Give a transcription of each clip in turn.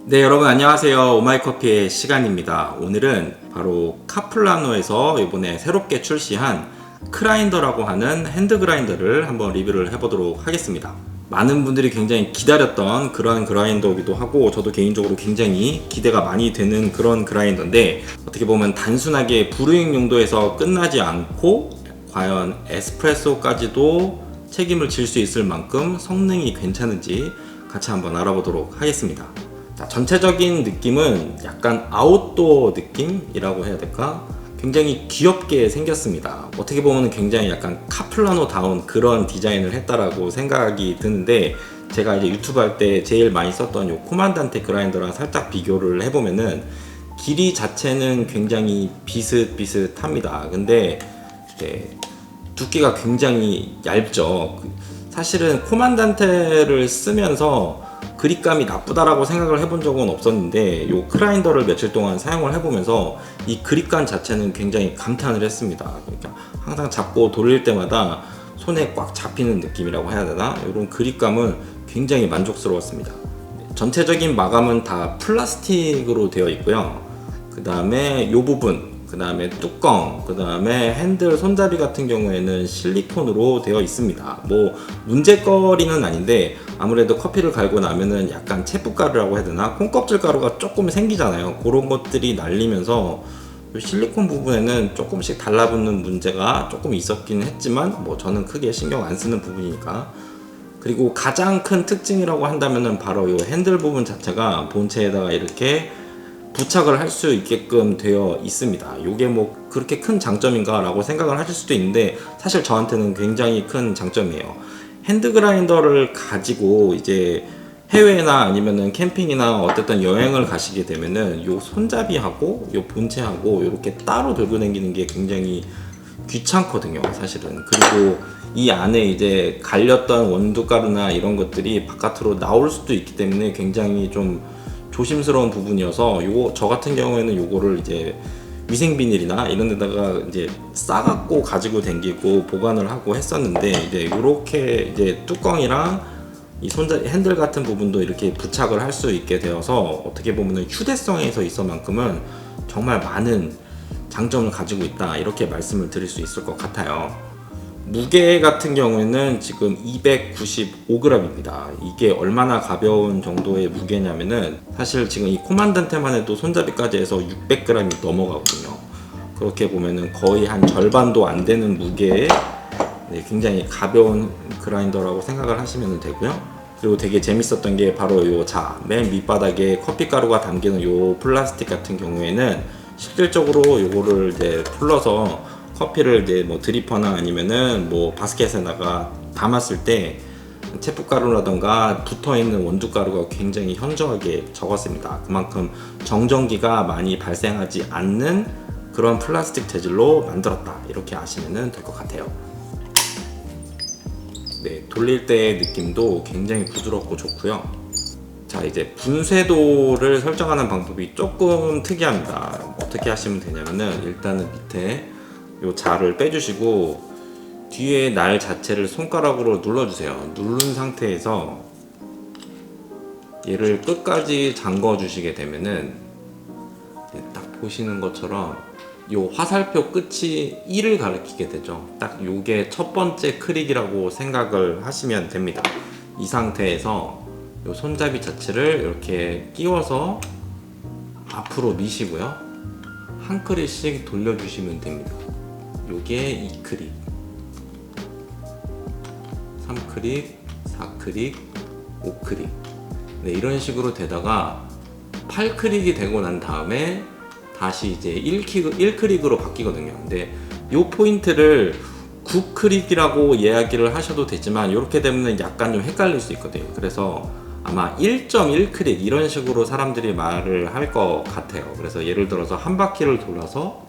네, 여러분 안녕하세요. 오마이커피의 시간입니다. 오늘은 바로 카플라노에서 이번에 새롭게 출시한 크라인더라고 하는 핸드 그라인더를 한번 리뷰를 해보도록 하겠습니다. 많은 분들이 굉장히 기다렸던 그런 그라인더이기도 하고, 저도 개인적으로 굉장히 기대가 많이 되는 그런 그라인더인데, 어떻게 보면 단순하게 브루잉 용도에서 끝나지 않고 과연 에스프레소까지도 책임을 질 수 있을 만큼 성능이 괜찮은지 같이 한번 알아보도록 하겠습니다. 자, 전체적인 느낌은 약간 아웃도어 느낌이라고 해야 될까? 굉장히 귀엽게 생겼습니다. 어떻게 보면 굉장히 약간 카플라노다운 그런 디자인을 했다라고 생각이 드는데, 제가 이제 유튜브 할 때 제일 많이 썼던 요 코만단테 그라인더랑 살짝 비교를 해보면은 길이 자체는 굉장히 비슷비슷합니다. 근데 이제 두께가 굉장히 얇죠. 사실은 코만단테를 쓰면서 그립감이 나쁘다라고 생각을 해본 적은 없었는데, 이 크라인더를 며칠 동안 사용을 해보면서 이 그립감 자체는 굉장히 감탄을 했습니다. 그러니까 항상 잡고 돌릴 때마다 손에 꽉 잡히는 느낌이라고 해야 되나? 이런 그립감은 굉장히 만족스러웠습니다. 전체적인 마감은 다 플라스틱으로 되어 있고요. 그 다음에 이 부분, 그 다음에 뚜껑, 그 다음에 핸들 손잡이 같은 경우에는 실리콘으로 되어 있습니다. 뭐 문제거리는 아닌데, 아무래도 커피를 갈고 나면은 약간 채뿌가루라고 해야 되나, 콩껍질 가루가 조금 생기잖아요. 그런 것들이 날리면서 실리콘 부분에는 조금씩 달라붙는 문제가 조금 있었긴 했지만, 뭐 저는 크게 신경 안 쓰는 부분이니까. 그리고 가장 큰 특징이라고 한다면은 바로 이 핸들 부분 자체가 본체에다가 이렇게 부착을 할 수 있게끔 되어 있습니다. 이게 뭐 그렇게 큰 장점인가 라고 생각을 하실 수도 있는데, 사실 저한테는 굉장히 큰 장점이에요. 핸드 그라인더를 가지고 이제 해외나 아니면은 캠핑이나 어쨌든 여행을 가시게 되면은 요 손잡이하고 요 본체하고 이렇게 따로 들고 다니는 게 굉장히 귀찮거든요, 사실은. 그리고 이 안에 이제 갈렸던 원두가루나 이런 것들이 바깥으로 나올 수도 있기 때문에 굉장히 좀 조심스러운 부분이어서, 요거 저 같은 경우에는 요거를 이제 위생 비닐이나 이런 데다가 이제 싸갖고 가지고 댕기고 보관을 하고 했었는데, 이제 요렇게 이제 뚜껑이랑 이 손잡이 핸들 같은 부분도 이렇게 부착을 할 수 있게 되어서, 어떻게 보면은 휴대성에서 있어만큼은 정말 많은 장점을 가지고 있다, 이렇게 말씀을 드릴 수 있을 것 같아요. 무게 같은 경우에는 지금 295g입니다. 이게 얼마나 가벼운 정도의 무게냐면은, 사실 지금 이 코만단테만 해도 손잡이까지 해서 600g이 넘어가거든요. 그렇게 보면은 거의 한 절반도 안 되는 무게에 굉장히 가벼운 그라인더라고 생각을 하시면 되고요. 그리고 되게 재밌었던 게 바로 요 맨 밑바닥에 커피 가루가 담기는 요 플라스틱 같은 경우에는 실질적으로 요거를 이제 풀러서 커피를 이제 뭐 드리퍼나 아니면은 뭐 바스켓에다가 담았을 때 채뿌가루라던가 붙어있는 원두가루가 굉장히 현저하게 적었습니다. 그만큼 정전기가 많이 발생하지 않는 그런 플라스틱 재질로 만들었다, 이렇게 아시면 될 것 같아요. 네, 돌릴 때의 느낌도 굉장히 부드럽고 좋고요. 자, 이제 분쇄도를 설정하는 방법이 조금 특이합니다. 어떻게 하시면 되냐면은, 일단은 밑에 요 자를 빼주시고 뒤에 날 자체를 손가락으로 눌러주세요. 누른 상태에서 얘를 끝까지 잠궈 주시게 되면은, 딱 보시는 것처럼 요 화살표 끝이 1을 가리키게 되죠. 딱 요게 첫 번째 클릭이라고 생각을 하시면 됩니다. 이 상태에서 요 손잡이 자체를 이렇게 끼워서 앞으로 미시고요, 한 클릭씩 돌려주시면 됩니다. 요게 2클릭, 3클릭, 4클릭, 5클릭. 네, 이런 식으로 되다가 8클릭이 되고 난 다음에 다시 이제 1클릭으로 바뀌거든요. 근데 요 포인트를 9클릭이라고 이야기를 하셔도 되지만, 이렇게 되면 약간 좀 헷갈릴 수 있거든요. 그래서 아마 1.1클릭 이런 식으로 사람들이 말을 할 것 같아요. 그래서 예를 들어서 한 바퀴를 돌아서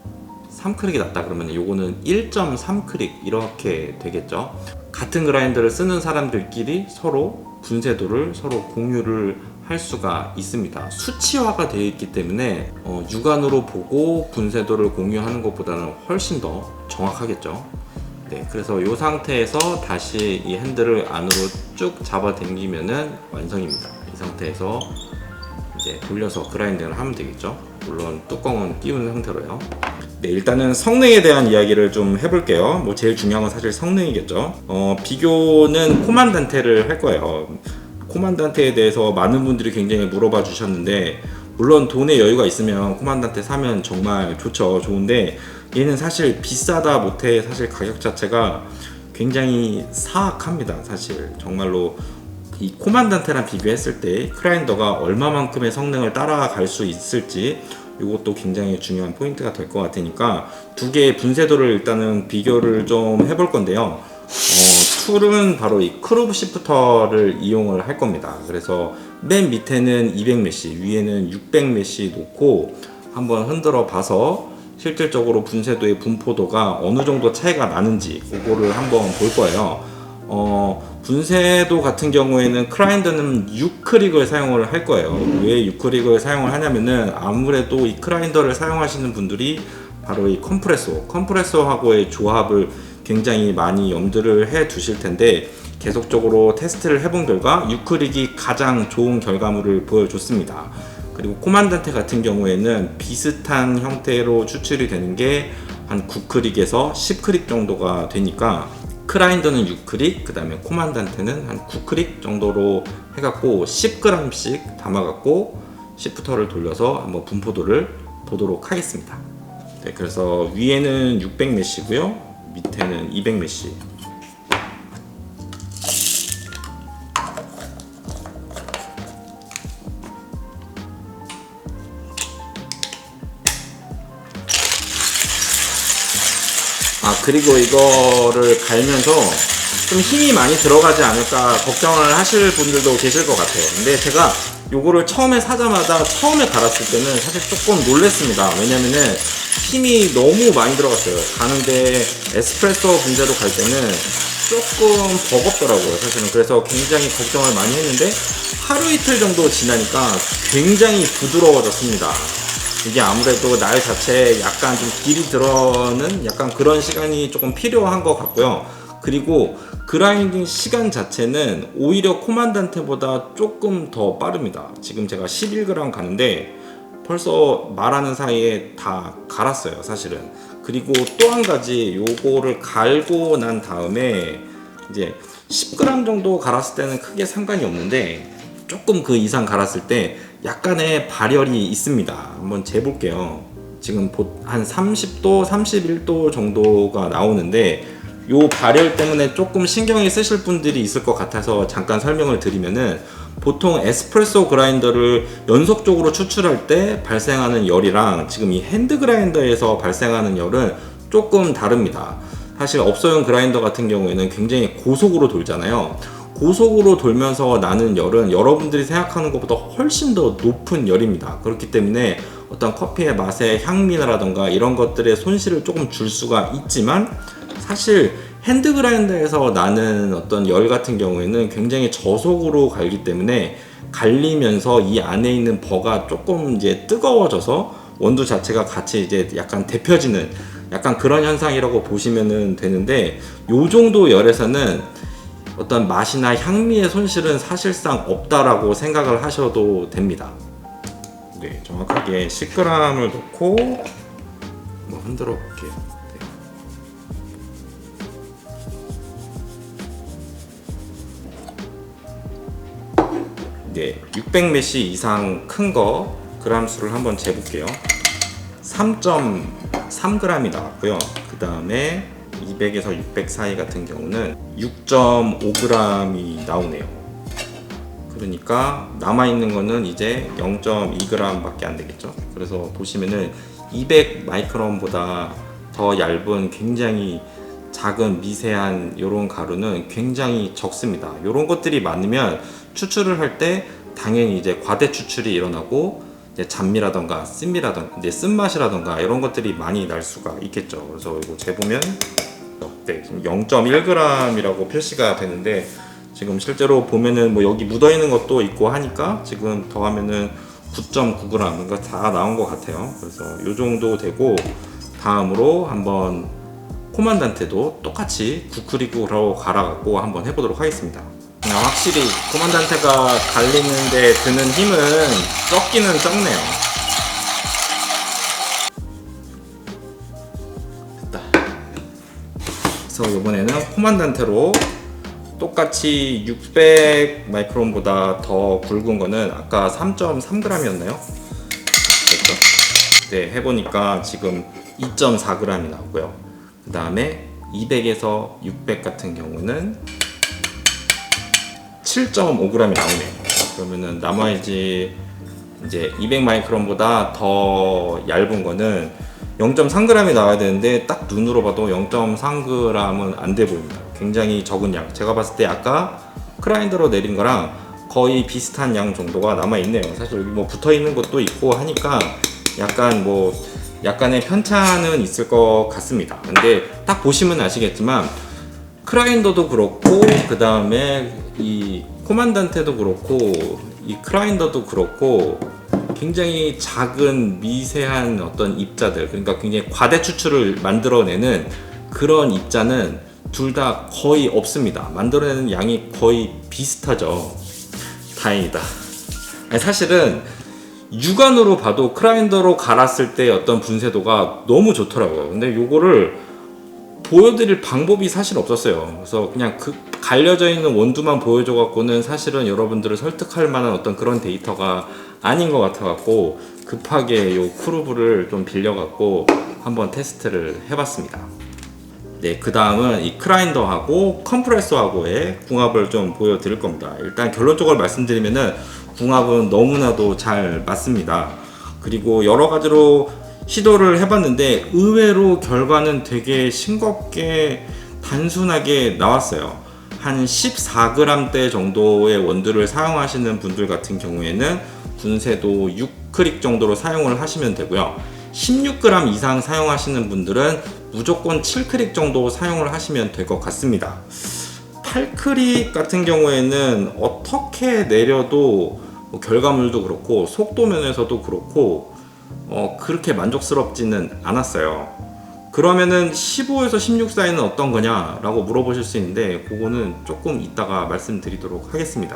3클릭이 났다 그러면 요거는 1.3클릭 이렇게 되겠죠. 같은 그라인더를 쓰는 사람들끼리 서로 분쇄도를 서로 공유를 할 수가 있습니다. 수치화가 되어 있기 때문에 육안으로 보고 분쇄도를 공유하는 것보다는 훨씬 더 정확하겠죠. 네, 그래서 이 상태에서 다시 이 핸들을 안으로 쭉 잡아 당기면은 완성입니다. 이 상태에서 이제 네, 돌려서 그라인딩을 하면 되겠죠. 물론 뚜껑은 띄운 상태로요. 네, 일단은 성능에 대한 이야기를 좀 해볼게요. 뭐 제일 중요한 건 사실 성능이겠죠. 비교는 코만단테를 할 거예요. 코만단테에 대해서 많은 분들이 굉장히 물어봐 주셨는데, 물론 돈에 여유가 있으면 코만단테 사면 정말 좋죠. 좋은데 얘는 사실 비싸다 못해 사실 가격 자체가 굉장히 사악합니다. 사실 정말로 이 코만단테랑 비교했을 때 크라인더가 얼마만큼의 성능을 따라갈 수 있을지, 이것도 굉장히 중요한 포인트가 될 것 같으니까 두 개의 분쇄도를 일단은 비교를 좀 해볼 건데요. 툴은 바로 이 크루브 시프터를 이용을 할 겁니다. 그래서 맨 밑에는 200메시, 위에는 600메시 놓고 한번 흔들어 봐서 실질적으로 분쇄도의 분포도가 어느 정도 차이가 나는지 그거를 한번 볼 거예요. 분쇄도 같은 경우에는 크라인더는 6크릭을 사용을 할 거예요. 왜 6크릭을 사용을 하냐면은 아무래도 이 크라인더를 사용하시는 분들이 바로 이 컴프레서하고의 조합을 굉장히 많이 염두를 해 두실 텐데, 계속적으로 테스트를 해본 결과 6크릭이 가장 좋은 결과물을 보여줬습니다. 그리고 코만단테 같은 경우에는 비슷한 형태로 추출이 되는 게 한 9크릭에서 10크릭 정도가 되니까, 크라인더는 6크릭, 그 다음에 코만단테는 한 9크릭 정도로 해갖고 10g씩 담아갖고 시프터를 돌려서 한번 분포도를 보도록 하겠습니다. 네, 그래서 위에는 600메시고요, 밑에는 200메시. 그리고 이거를 갈면서 좀 힘이 많이 들어가지 않을까 걱정을 하실 분들도 계실 것 같아요. 근데 제가 요거를 처음에 사자마자 처음에 갈았을 때는 사실 조금 놀랬습니다. 왜냐면은 힘이 너무 많이 들어갔어요. 가는데 에스프레소 분쇄로 갈 때는 조금 버겁더라고요, 사실은. 그래서 굉장히 걱정을 많이 했는데 하루 이틀 정도 지나니까 굉장히 부드러워졌습니다. 이게 아무래도 날 자체에 약간 좀 길이 들어는 약간 그런 시간이 조금 필요한 것 같고요. 그리고 그라인딩 시간 자체는 오히려 코만단테보다 조금 더 빠릅니다. 지금 제가 11g 가는데 벌써 말하는 사이에 다 갈았어요, 사실은. 그리고 또 한 가지, 요거를 갈고 난 다음에 이제 10g 정도 갈았을 때는 크게 상관이 없는데, 조금 그 이상 갈았을 때 약간의 발열이 있습니다. 한번 재볼게요. 지금 한 30도, 31도 정도가 나오는데, 요 발열 때문에 조금 신경이 쓰실 분들이 있을 것 같아서 잠깐 설명을 드리면은, 보통 에스프레소 그라인더를 연속적으로 추출할 때 발생하는 열이랑 지금 이 핸드 그라인더에서 발생하는 열은 조금 다릅니다. 사실 업소용 그라인더 같은 경우에는 굉장히 고속으로 돌잖아요. 고속으로 돌면서 나는 열은 여러분들이 생각하는 것보다 훨씬 더 높은 열입니다. 그렇기 때문에 어떤 커피의 맛의 향미라던가 이런 것들의 손실을 조금 줄 수가 있지만, 사실 핸드 그라인더에서 나는 어떤 열 같은 경우에는 굉장히 저속으로 갈기 때문에 갈리면서 이 안에 있는 버가 조금 이제 뜨거워져서 원두 자체가 같이 이제 약간 데펴지는 약간 그런 현상이라고 보시면 되는데, 요 정도 열에서는 어떤 맛이나 향미의 손실은 사실상 없다라고 생각을 하셔도 됩니다. 네, 정확하게 10g을 넣고 한번 흔들어 볼게요. 네, 600메시 이상 큰 거 그람 수를 한번 재볼게요. 3.3g이 나왔고요. 그 다음에 200에서 600 사이 같은 경우는 6.5g이 나오네요. 그러니까 남아있는 거는 이제 0.2g 밖에 안 되겠죠. 그래서 보시면은 200 마이크론보다 더 얇은 굉장히 작은 미세한 요런 가루는 굉장히 적습니다. 요런 것들이 많으면 추출을 할 때 당연히 이제 과대 추출이 일어나고 이제 잡미라던가 쓴맛이라던가 이런 것들이 많이 날 수가 있겠죠. 그래서 이거 재보면 네, 지금 0.1g이라고 표시가 되는데, 지금 실제로 보면은 뭐 여기 묻어 있는 것도 있고 하니까 지금 더하면은 9.9g, 그러니까 다 나온 것 같아요. 그래서 요 정도 되고, 다음으로 한번 코만단테도 똑같이 9크릭으로 갈아갖고 한번 해보도록 하겠습니다. 하나, 확실히 코만단테가 갈리는데 드는 힘은 적기는 적네요. 됐다. 그래서 이번에는 코만단테로 똑같이 600 마이크론보다 더 굵은 거는 아까 3.3g이었나요? 됐죠? 네, 해보니까 지금 2.4g이 나오고요. 그 다음에 200에서 600 같은 경우는 7.5g이 나오네요. 그러면은 나머지 이제 200 마이크론보다 더 얇은 거는 0.3g이 나와야 되는데 딱 눈으로 봐도 0.3g은 안 돼 보입니다. 굉장히 적은 양. 제가 봤을 때 아까 크라인더로 내린 거랑 거의 비슷한 양 정도가 남아 있네요. 사실 여기 뭐 붙어 있는 것도 있고 하니까 약간의 편차는 있을 것 같습니다. 근데 딱 보시면 아시겠지만 크라인더도 그렇고 그 다음에 이 코만단테도 그렇고 이 크라인더도 그렇고 굉장히 작은 미세한 어떤 입자들, 그러니까 굉장히 과대 추출을 만들어내는 그런 입자는 둘 다 거의 없습니다. 만들어내는 양이 거의 비슷하죠. 다행이다. 사실은 육안으로 봐도 크라인더로 갈았을 때 어떤 분쇄도가 너무 좋더라고요. 근데 요거를 보여드릴 방법이 사실 없었어요. 그래서 그냥 그 갈려져 있는 원두만 보여줘 갖고는 사실은 여러분들을 설득할 만한 어떤 그런 데이터가 아닌 것 같아 갖고 급하게 요 쿠르브를 좀 빌려 갖고 한번 테스트를 해봤습니다. 네, 그 다음은 이 크라인더하고 컴프레서하고의 궁합을 좀 보여드릴 겁니다. 일단 결론적으로 말씀드리면은 궁합은 너무나도 잘 맞습니다. 그리고 여러 가지로 시도를 해봤는데 의외로 결과는 되게 싱겁게 단순하게 나왔어요. 한 14g대 정도의 원두를 사용하시는 분들 같은 경우에는 분쇄도 6크릭 정도로 사용을 하시면 되고요. 16g 이상 사용하시는 분들은 무조건 7크릭 정도 사용을 하시면 될 것 같습니다. 8크릭 같은 경우에는 어떻게 내려도 뭐 결과물도 그렇고 속도 면에서도 그렇고 그렇게 만족스럽지는 않았어요. 그러면은 15에서 16 사이는 어떤 거냐 라고 물어보실 수 있는데 그거는 조금 이따가 말씀드리도록 하겠습니다.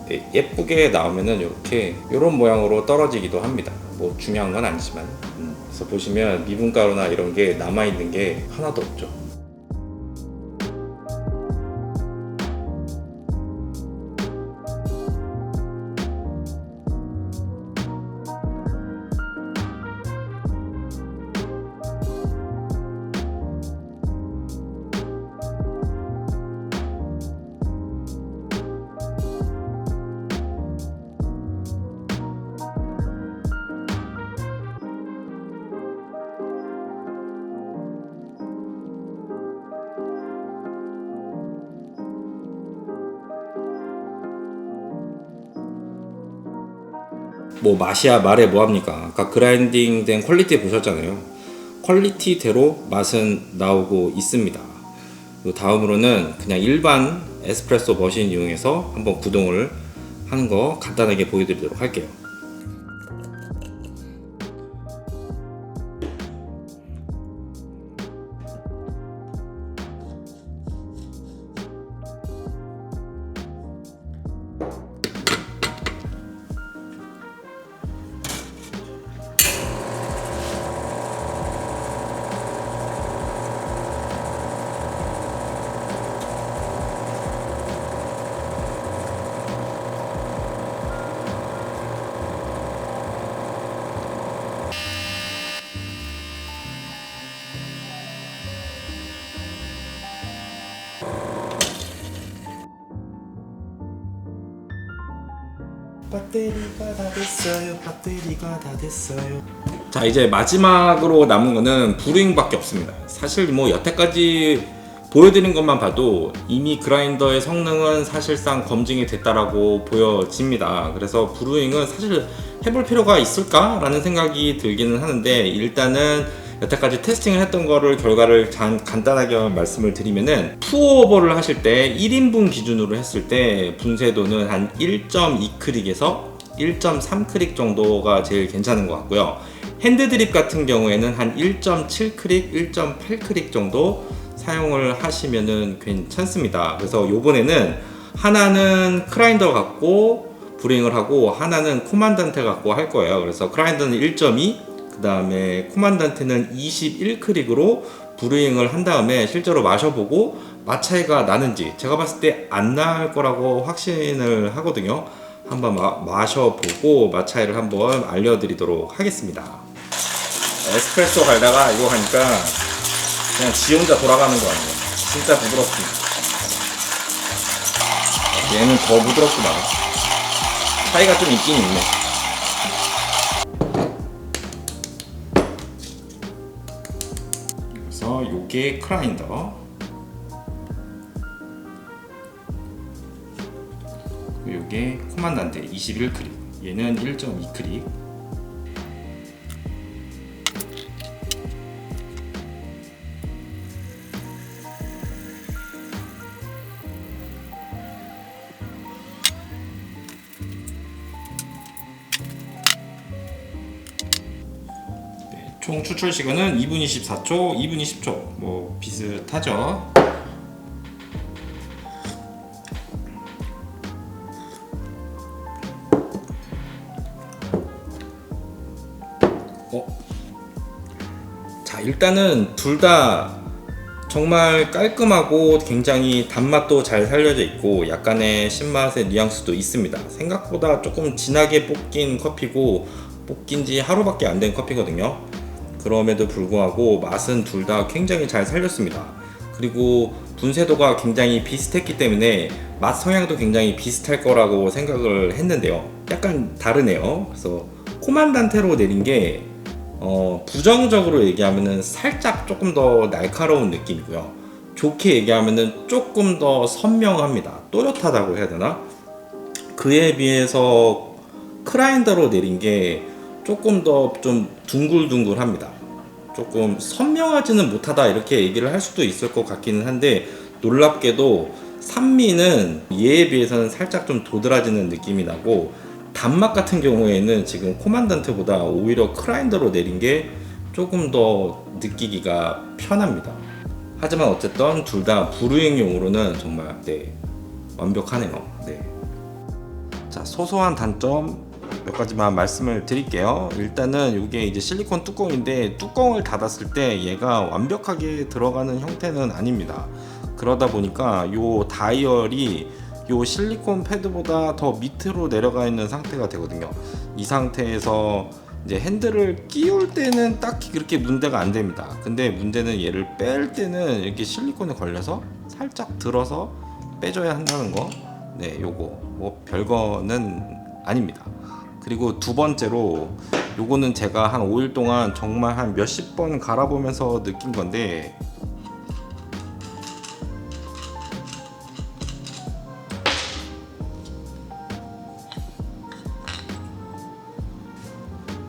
네, 예쁘게 나오면은 이렇게 이런 모양으로 떨어지기도 합니다. 뭐 중요한 건 아니지만 그래서 보시면 미분가루나 이런 게 남아있는 게 하나도 없죠. 뭐 맛이야 말해 뭐합니까? 아까 그라인딩 된 퀄리티 보셨잖아요. 퀄리티대로 맛은 나오고 있습니다. 그리고 다음으로는 그냥 일반 에스프레소 머신 이용해서 한번 구동을 하는 거 간단하게 보여드리도록 할게요. 배터리가 다 됐어요. 배터리가 다 됐어요. 자, 이제 마지막으로 남은 거는 브루잉밖에 없습니다. 사실 뭐 여태까지 보여드린 것만 봐도 이미 그라인더의 성능은 사실상 검증이 됐다라고 보여집니다. 그래서 브루잉은 사실 해볼 필요가 있을까? 라는 생각이 들기는 하는데 일단은 여태까지 테스팅을 했던 거를 결과를 간단하게 말씀을 드리면은 푸어오버를 하실 때 1인분 기준으로 했을 때 분쇄도는 한 1.2크릭에서 1.3크릭 정도가 제일 괜찮은 것 같고요. 핸드 드립 같은 경우에는 한 1.7크릭, 1.8크릭 정도 사용을 하시면은 괜찮습니다. 그래서 요번에는 하나는 크라인더 갖고 브루잉을 하고 하나는 코만단테 갖고 할 거예요. 그래서 크라인더는 1.2, 그 다음에 코만단테는 21크릭으로 브루잉을 한 다음에 실제로 마셔보고 맛 차이가 나는지, 제가 봤을 때 안 날 거라고 확신을 하거든요. 한번 마셔보고 맛 차이를 한번 알려드리도록 하겠습니다. 에스프레소 갈다가 이거 하니까 그냥 지 혼자 돌아가는 거 아니에요. 진짜 부드럽습니다. 얘는 더 부드럽구나. 차이가 좀 있긴 있네. 그래서 요게 크라인더, 요게 코만단테 21크릭, 얘는 1.2크릭. 총 추출 시간은 2분 24초, 2분 20초 뭐 비슷하죠. 자, 일단은 둘 다 정말 깔끔하고 굉장히 단맛도 잘 살려져 있고 약간의 신맛의 뉘앙스도 있습니다. 생각보다 조금 진하게 볶인 커피고 볶인 지 하루밖에 안 된 커피거든요. 그럼에도 불구하고 맛은 둘 다 굉장히 잘 살렸습니다. 그리고 분쇄도가 굉장히 비슷했기 때문에 맛 성향도 굉장히 비슷할 거라고 생각을 했는데요. 약간 다르네요. 그래서 코만단테로 내린 게 부정적으로 얘기하면은 살짝 조금 더 날카로운 느낌이고요. 좋게 얘기하면은 조금 더 선명합니다. 또렷하다고 해야 되나? 그에 비해서 크라인더로 내린 게 조금 더 좀 둥글둥글합니다. 조금 선명하지는 못하다 이렇게 얘기를 할 수도 있을 것 같기는 한데, 놀랍게도 산미는 얘에 비해서는 살짝 좀 도드라지는 느낌이 나고, 단맛 같은 경우에는 지금 코만단테보다 오히려 크라인더로 내린 게 조금 더 느끼기가 편합니다. 하지만 어쨌든 둘 다 브루잉용으로는 정말 완벽하네요. 자, 소소한 단점 몇 가지만 말씀을 드릴게요. 일단은 이게 이제 실리콘 뚜껑인데 뚜껑을 닫았을 때 얘가 완벽하게 들어가는 형태는 아닙니다. 그러다 보니까 요 다이얼이 요 실리콘 패드보다 더 밑으로 내려가 있는 상태가 되거든요. 이 상태에서 이제 핸들을 끼울 때는 딱히 그렇게 문제가 안 됩니다. 근데 문제는 얘를 뺄 때는 이렇게 실리콘에 걸려서 살짝 들어서 빼줘야 한다는 거. 요거 뭐 별거는 아닙니다. 그리고 두 번째로, 요거는 제가 한 5일 동안 정말 한 몇십 번 갈아보면서 느낀 건데,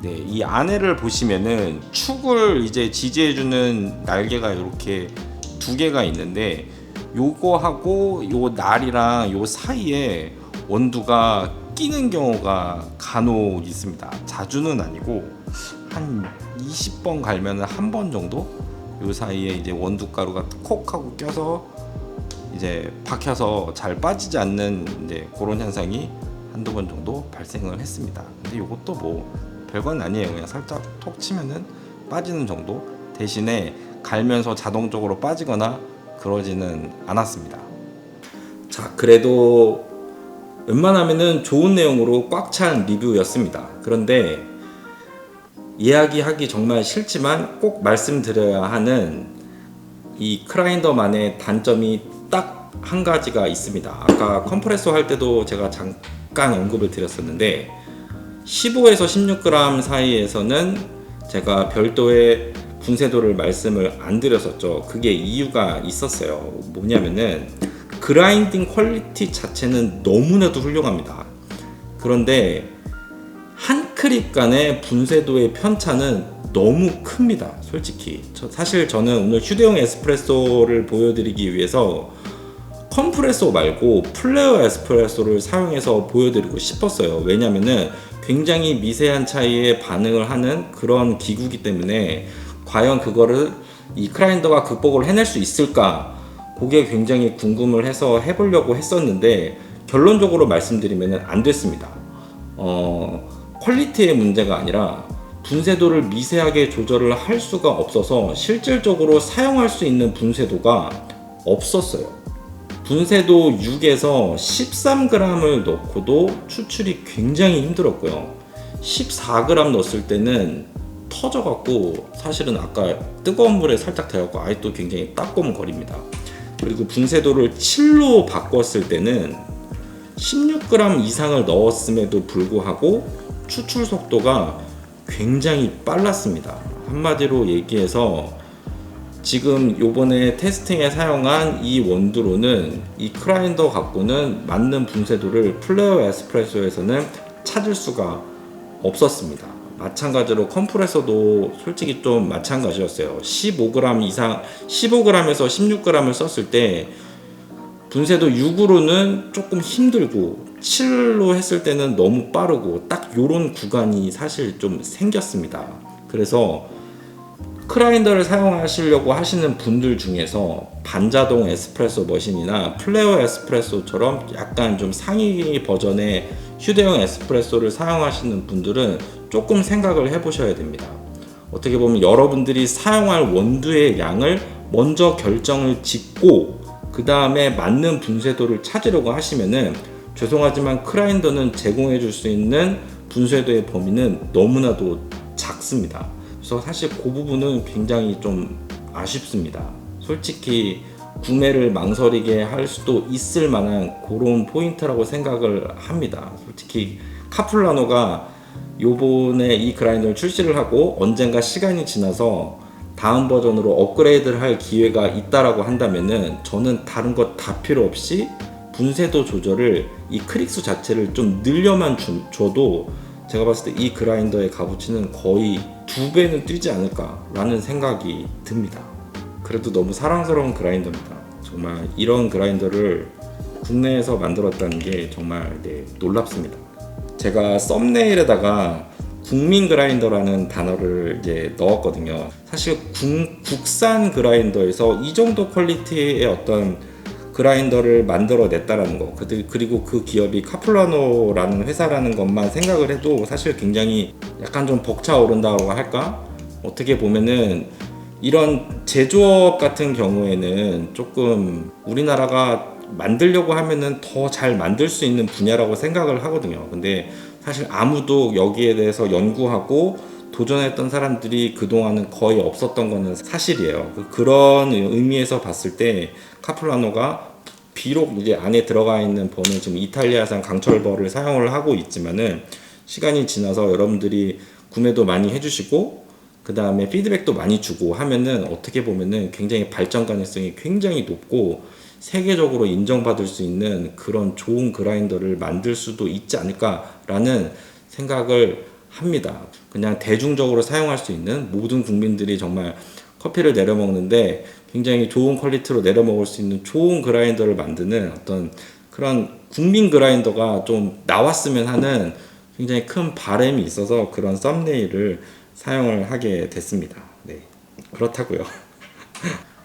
이 안에를 보시면은 축을 이제 지지해주는 날개가 이렇게 두 개가 있는데, 요거하고 요 날이랑 요 사이에 원두가 끼는 경우가 간혹 있습니다. 자주는 아니고 한 20번 갈면 한 번 정도 요 사이에 이제 원두가루가 콕 하고 껴서 이제 박혀서 잘 빠지지 않는 이제 그런 현상이 한두 번 정도 발생을 했습니다. 근데 이것도 뭐 별건 아니에요. 그냥 살짝 톡 치면은 빠지는 정도, 대신에 갈면서 자동적으로 빠지거나 그러지는 않았습니다. 자, 그래도 웬만하면은 좋은 내용으로 꽉 찬 리뷰였습니다. 그런데 이야기하기 정말 싫지만 꼭 말씀드려야 하는 이 크라인더만의 단점이 딱 한 가지가 있습니다. 아까 컴프레소 할 때도 제가 잠깐 언급을 드렸었는데, 15에서 16g 사이에서는 제가 별도의 분쇄도를 말씀을 안 드렸었죠. 그게 이유가 있었어요. 뭐냐면은 그라인딩 퀄리티 자체는 너무나도 훌륭합니다. 그런데 한 크립 간의 분쇄도의 편차는 너무 큽니다. 솔직히 사실 저는 오늘 휴대용 에스프레소를 보여드리기 위해서 컴프레소 말고 플레어 에스프레소를 사용해서 보여드리고 싶었어요. 왜냐면은 굉장히 미세한 차이에 반응을 하는 그런 기구이기 때문에 과연 그거를 이 크라인더가 극복을 해낼 수 있을까, 그게 굉장히 궁금을 해서 해보려고 했었는데 결론적으로 말씀드리면 안 됐습니다. 퀄리티의 문제가 아니라 분쇄도를 미세하게 조절을 할 수가 없어서 실질적으로 사용할 수 있는 분쇄도가 없었어요. 분쇄도 6에서 13g을 넣고도 추출이 굉장히 힘들었고요. 14g 넣었을 때는 터져갖고 사실은 아까 뜨거운 물에 살짝 데워갖고 아직도 굉장히 따끔거립니다. 그리고 분쇄도를 7로 바꿨을 때는 16g 이상을 넣었음에도 불구하고 추출 속도가 굉장히 빨랐습니다. 한마디로 얘기해서 지금 요번에 테스팅에 사용한 이 원두로는 이 크라인더 갖고는 맞는 분쇄도를 플레어 에스프레소에서는 찾을 수가 없었습니다. 마찬가지로 컴프레서도 솔직히 좀 마찬가지였어요. 15g 이상, 15g에서 16g을 썼을 때 분쇄도 6으로는 조금 힘들고 7로 했을 때는 너무 빠르고 딱 요런 구간이 사실 좀 생겼습니다. 그래서 크라인더를 사용하시려고 하시는 분들 중에서 반자동 에스프레소 머신이나 플레어 에스프레소처럼 약간 좀 상위 버전의 휴대용 에스프레소를 사용하시는 분들은 조금 생각을 해보셔야 됩니다. 어떻게 보면 여러분들이 사용할 원두의 양을 먼저 결정을 짓고 그 다음에 맞는 분쇄도를 찾으려고 하시면은 죄송하지만 크라인더는 제공해 줄 수 있는 분쇄도의 범위는 너무나도 작습니다. 그래서 사실 그 부분은 굉장히 좀 아쉽습니다. 솔직히 구매를 망설이게 할 수도 있을 만한 그런 포인트라고 생각을 합니다. 솔직히 카플라노가 요번에 이 그라인더를 출시를 하고 언젠가 시간이 지나서 다음 버전으로 업그레이드를 할 기회가 있다라고 한다면은 저는 다른 것 다 필요 없이 분쇄도 조절을 이 크릭수 자체를 좀 늘려만 줘도 제가 봤을 때 이 그라인더의 값어치는 거의 2배는 뛰지 않을까라는 생각이 듭니다. 그래도 너무 사랑스러운 그라인더입니다. 정말 이런 그라인더를 국내에서 만들었다는 게 정말 놀랍습니다. 제가 썸네일에다가 국민 그라인더라는 단어를 이제 넣었거든요. 사실 국산 그라인더에서 이 정도 퀄리티의 어떤 그라인더를 만들어냈다라는 거, 그리고 그 기업이 카플라노라는 회사라는 것만 생각을 해도 사실 굉장히 약간 좀 벅차오른다고 할까? 어떻게 보면은 이런 제조업 같은 경우에는 조금 우리나라가 만들려고 하면은 더 잘 만들 수 있는 분야라고 생각을 하거든요. 근데 사실 아무도 여기에 대해서 연구하고 도전했던 사람들이 그동안은 거의 없었던 거는 사실이에요. 그런 의미에서 봤을 때 카플라노가 비록 이제 안에 들어가 있는 버는 지금 이탈리아산 강철버를 사용을 하고 있지만은 시간이 지나서 여러분들이 구매도 많이 해주시고 그 다음에 피드백도 많이 주고 하면은 어떻게 보면은 굉장히 발전 가능성이 굉장히 높고 세계적으로 인정받을 수 있는 그런 좋은 그라인더를 만들 수도 있지 않을까라는 생각을 합니다. 그냥 대중적으로 사용할 수 있는 모든 국민들이 정말 커피를 내려 먹는데 굉장히 좋은 퀄리티로 내려 먹을 수 있는 좋은 그라인더를 만드는 어떤 그런 국민 그라인더가 좀 나왔으면 하는 굉장히 큰 바람이 있어서 그런 썸네일을 사용을 하게 됐습니다. 네, 그렇다고요.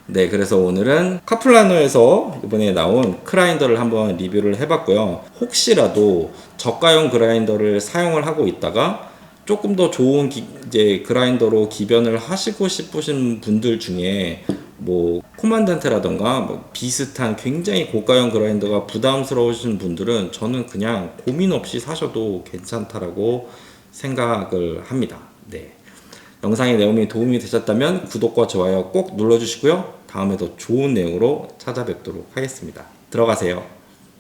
네, 그래서 오늘은 카플라노에서 이번에 나온 그라인더를 한번 리뷰를 해봤고요. 혹시라도 저가형 그라인더를 사용을 하고 있다가 조금 더 좋은 이제 그라인더로 기변을 하시고 싶으신 분들 중에 뭐 코만단테라던가 뭐 비슷한 굉장히 고가형 그라인더가 부담스러우신 분들은 저는 그냥 고민 없이 사셔도 괜찮다라고 생각을 합니다. 네. 영상의 내용이 도움이 되셨다면 구독과 좋아요 꼭 눌러주시고요. 다음에 더 좋은 내용으로 찾아뵙도록 하겠습니다. 들어가세요.